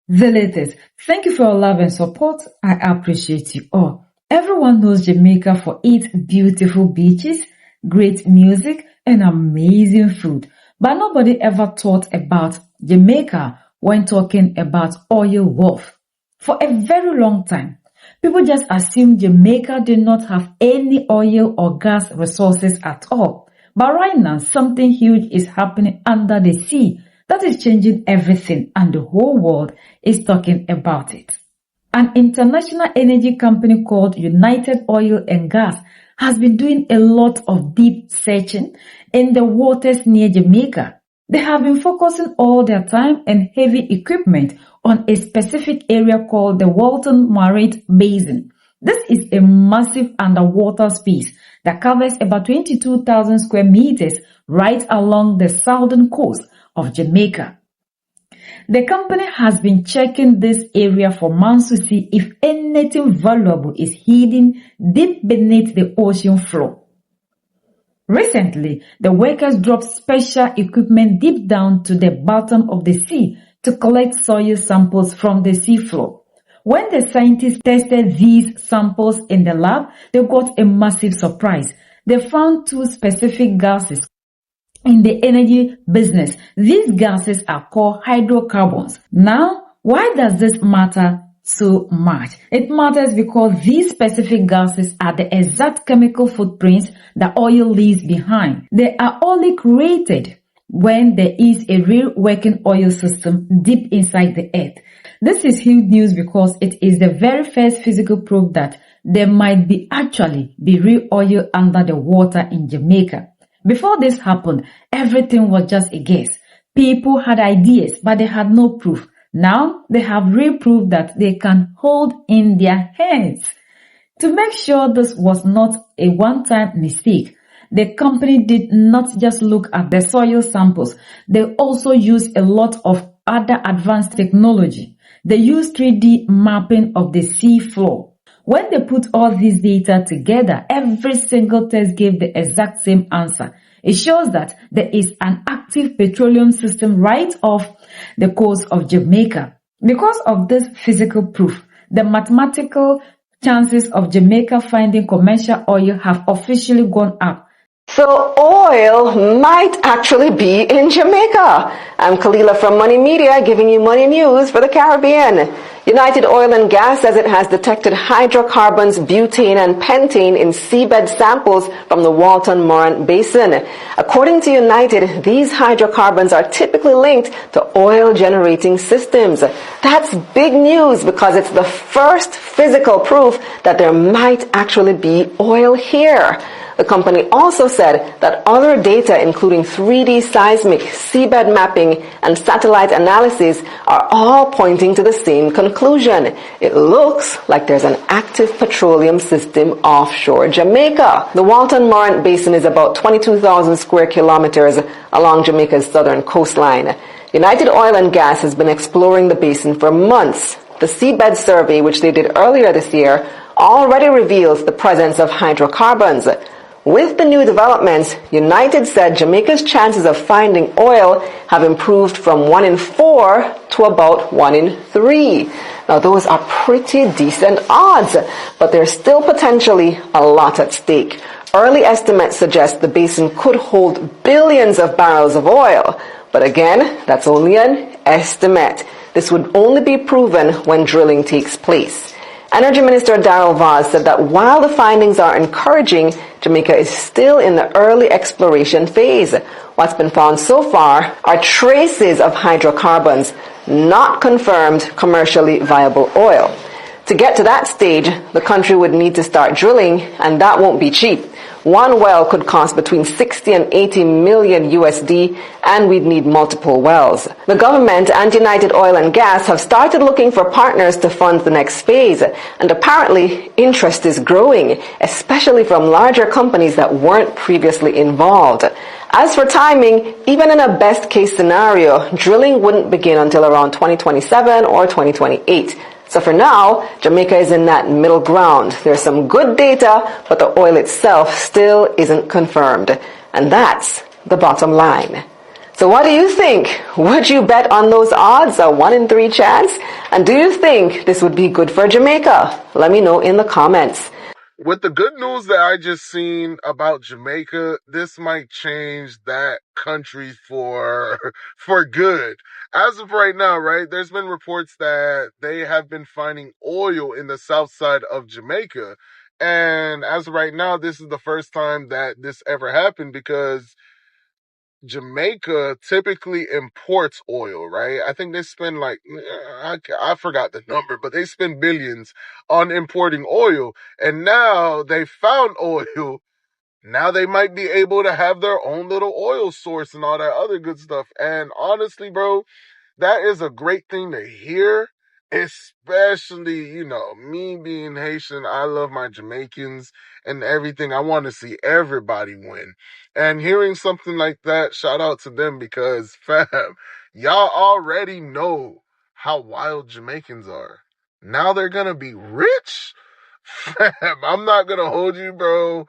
The latest. Thank you for your love and support. I appreciate you all. Everyone knows Jamaica for its beautiful beaches, great music, and amazing food. But nobody ever thought about Jamaica when talking about oil wealth. For a very long time, people just assumed Jamaica did not have any oil or gas resources at all. But right now, something huge is happening under the sea that is changing everything, and the whole world is talking about it. An international energy company called United Oil and Gas has been doing a lot of deep searching in the waters near Jamaica. They have been focusing all their time and heavy equipment on a specific area called the Walton Marine Basin. This is a massive underwater space that covers about 22,000 square meters right along the southern coast of Jamaica. The company has been checking this area for months to see if anything valuable is hidden deep beneath the ocean floor. Recently, the workers dropped special equipment deep down to the bottom of the sea to collect soil samples from the seafloor. When the scientists tested these samples in the lab, they got a massive surprise. They found two specific gases in the energy business. These gases are called hydrocarbons. Now, why does this matter so much? It matters because these specific gases are the exact chemical footprints that oil leaves behind. They are only created when there is a real working oil system deep inside the earth. This is huge news because it is the very first physical proof that there might actually be real oil under the water in Jamaica. Before this happened, everything was just a guess. People had ideas, but they had no proof. Now, they have real proof that they can hold in their hands. To make sure this was not a one-time mistake, the company did not just look at the soil samples. They also used a lot of other advanced technology. They used 3D mapping of the sea floor. When they put all this data together, every single test gave the exact same answer. It shows that there is an active petroleum system right off the coast of Jamaica. Because of this physical proof, the mathematical chances of Jamaica finding commercial oil have officially gone up. So oil might actually be in Jamaica. I'm Kalila from Money Media giving you money news for the Caribbean. United Oil and Gas says it has detected hydrocarbons, butane and pentane in seabed samples from the Walton Marine Basin. According to United, these hydrocarbons are typically linked to oil generating systems. That's big news because it's the first physical proof that there might actually be oil here. The company also said that other data, including 3D seismic, seabed mapping, and satellite analysis, are all pointing to the same conclusion. It looks like there's an active petroleum system offshore Jamaica. The Walton Marine Basin is about 22,000 square kilometers along Jamaica's southern coastline. United Oil and Gas has been exploring the basin for months. The seabed survey, which they did earlier this year, already reveals the presence of hydrocarbons. With the new developments, United said Jamaica's chances of finding oil have improved from 1 in 4 to about 1 in 3. Now those are pretty decent odds, but there's still potentially a lot at stake. Early estimates suggest the basin could hold billions of barrels of oil, but again, that's only an estimate. This would only be proven when drilling takes place. Energy Minister Darrell Vaz said that while the findings are encouraging, Jamaica is still in the early exploration phase. What's been found so far are traces of hydrocarbons, not confirmed commercially viable oil. To get to that stage, the country would need to start drilling, and that won't be cheap. One well could cost between 60 and 80 million USD, and we'd need multiple wells. The government and United Oil and Gas have started looking for partners to fund the next phase, and apparently interest is growing, especially from larger companies that weren't previously involved. As for timing, even in a best-case scenario, drilling wouldn't begin until around 2027 or 2028. So for now, Jamaica is in that middle ground. There's some good data, but the oil itself still isn't confirmed. And that's the bottom line. So what do you think? Would you bet on those odds, a 1 in 3 chance? And do you think this would be good for Jamaica? Let me know in the comments. With the good news that I just seen about Jamaica, this might change that country for good. As of right now, right, there's been reports that they have been finding oil in the south side of Jamaica. And as of right now, this is the first time that this ever happened because Jamaica typically imports oil, right? I think they spend like, I forgot the number, but they spend billions on importing oil. And now they found oil. Now they might be able to have their own little oil source and all that other good stuff. And honestly, bro, that is a great thing to hear, especially, me being Haitian. I love my Jamaicans and everything. I want to see everybody win. And hearing something like that, shout out to them because, fam, y'all already know how wild Jamaicans are. Now they're going to be rich? Fam, I'm not going to hold you, bro.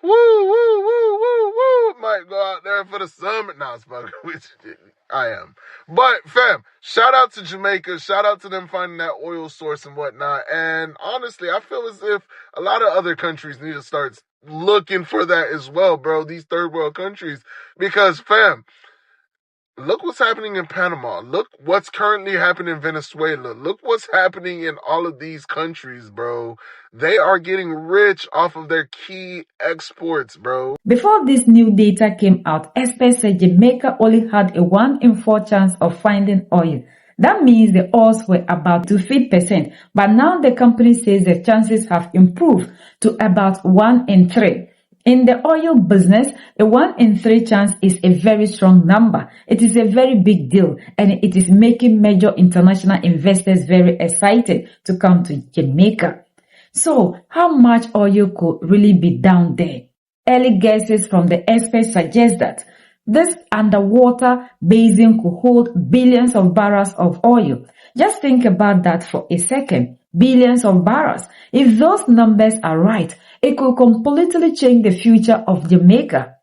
Woo, woo, woo, woo, woo. Might go out there for the summer. Nah, it's fucking with you. I am. But, fam, shout out to Jamaica. Shout out to them finding that oil source and whatnot. And honestly, I feel as if a lot of other countries need to start looking for that as well, bro. These third world countries. Because, fam, look what's happening in Panama. Look what's currently happening in Venezuela. Look what's happening in all of these countries, bro. They are getting rich off of their key exports, bro. Before this new data came out, experts said Jamaica only had a 1 in 4 chance of finding oil. That means the odds were about 2%, but now the company says the chances have improved to about 1 in 3. In the oil business, a 1 in 3 chance is a very strong number. It is a very big deal, and it is making major international investors very excited to come to Jamaica. So, how much oil could really be down there? Early guesses from the experts suggest that this underwater basin could hold billions of barrels of oil. Just think about that for a second. Billions of barrels. If those numbers are right, it could completely change the future of Jamaica.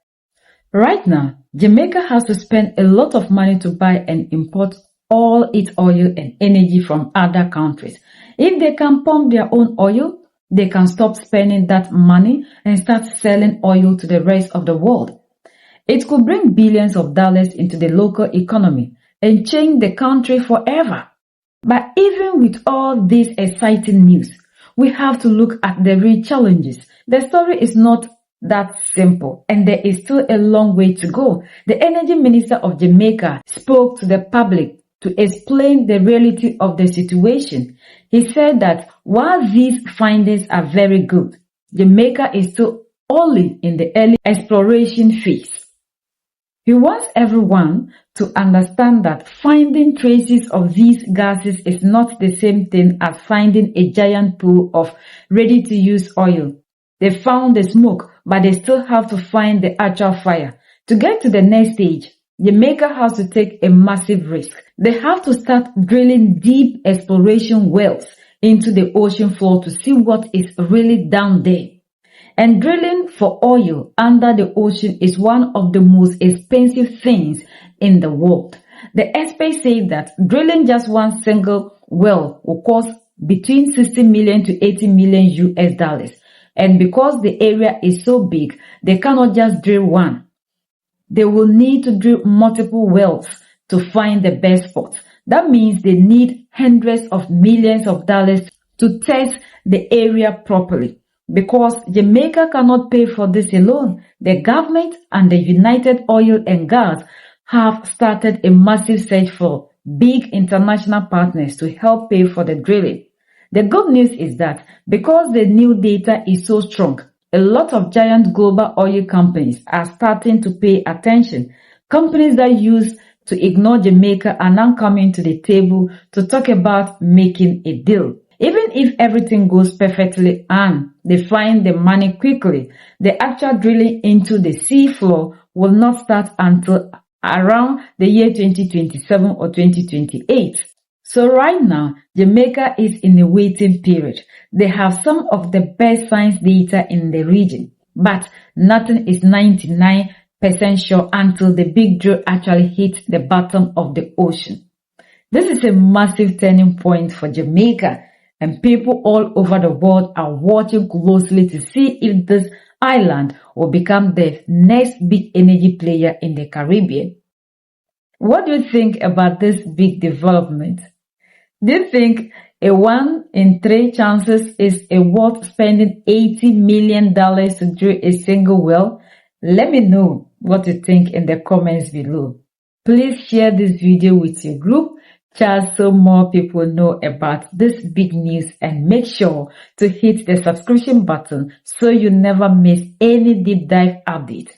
Right now, Jamaica has to spend a lot of money to buy and import all its oil and energy from other countries. If they can pump their own oil, they can stop spending that money and start selling oil to the rest of the world. It could bring billions of dollars into the local economy and change the country forever. But even with all this exciting news, we have to look at the real challenges. The story is not that simple, and there is still a long way to go. The Energy Minister of Jamaica spoke to the public to explain the reality of the situation. He said that while these findings are very good, Jamaica is still only in the early exploration phase. He wants everyone to understand that finding traces of these gases is not the same thing as finding a giant pool of ready-to-use oil. They found the smoke, but they still have to find the actual fire. To get to the next stage, Jamaica has to take a massive risk. They have to start drilling deep exploration wells into the ocean floor to see what is really down there. And drilling for oil under the ocean is one of the most expensive things in the world. The experts say that drilling just one single well will cost between 60 million to 80 million US dollars. And because the area is so big, they cannot just drill one. They will need to drill multiple wells to find the best spot. That means they need hundreds of millions of dollars to test the area properly. Because Jamaica cannot pay for this alone, the government and the United Oil and Gas have started a massive search for big international partners to help pay for the drilling. The good news is that because the new data is so strong, a lot of giant global oil companies are starting to pay attention. Companies that used to ignore Jamaica are now coming to the table to talk about making a deal. Even if everything goes perfectly and they find the money quickly, the actual drilling into the sea floor will not start until around the year 2027 or 2028. So right now, Jamaica is in a waiting period. They have some of the best science data in the region, but nothing is 99% 99% sure until the big drill actually hits the bottom of the ocean. This is a massive turning point for Jamaica, and people all over the world are watching closely to see if this island will become the next big energy player in the Caribbean. What do you think about this big development? Do you think a 1 in 3 chances is worth spending $80 million to drill a single well? Let me know what you think in the comments below. Please share this video with your group just so more people know about this big news, and make sure to hit the subscription button so you never miss any deep dive update.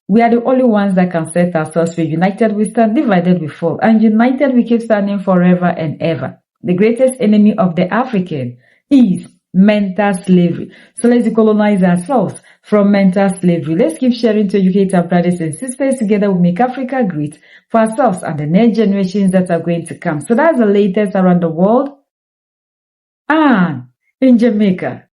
We are the only ones that can set ourselves free. United we stand, divided we fall, and united we keep standing forever and ever. The greatest enemy of the African is mental slavery. So let's decolonize ourselves from mental slavery. Let's keep sharing to educate our brothers and sisters. Together we make Africa great for ourselves and the next generations that are going to come. So that's the latest around the world and in Jamaica.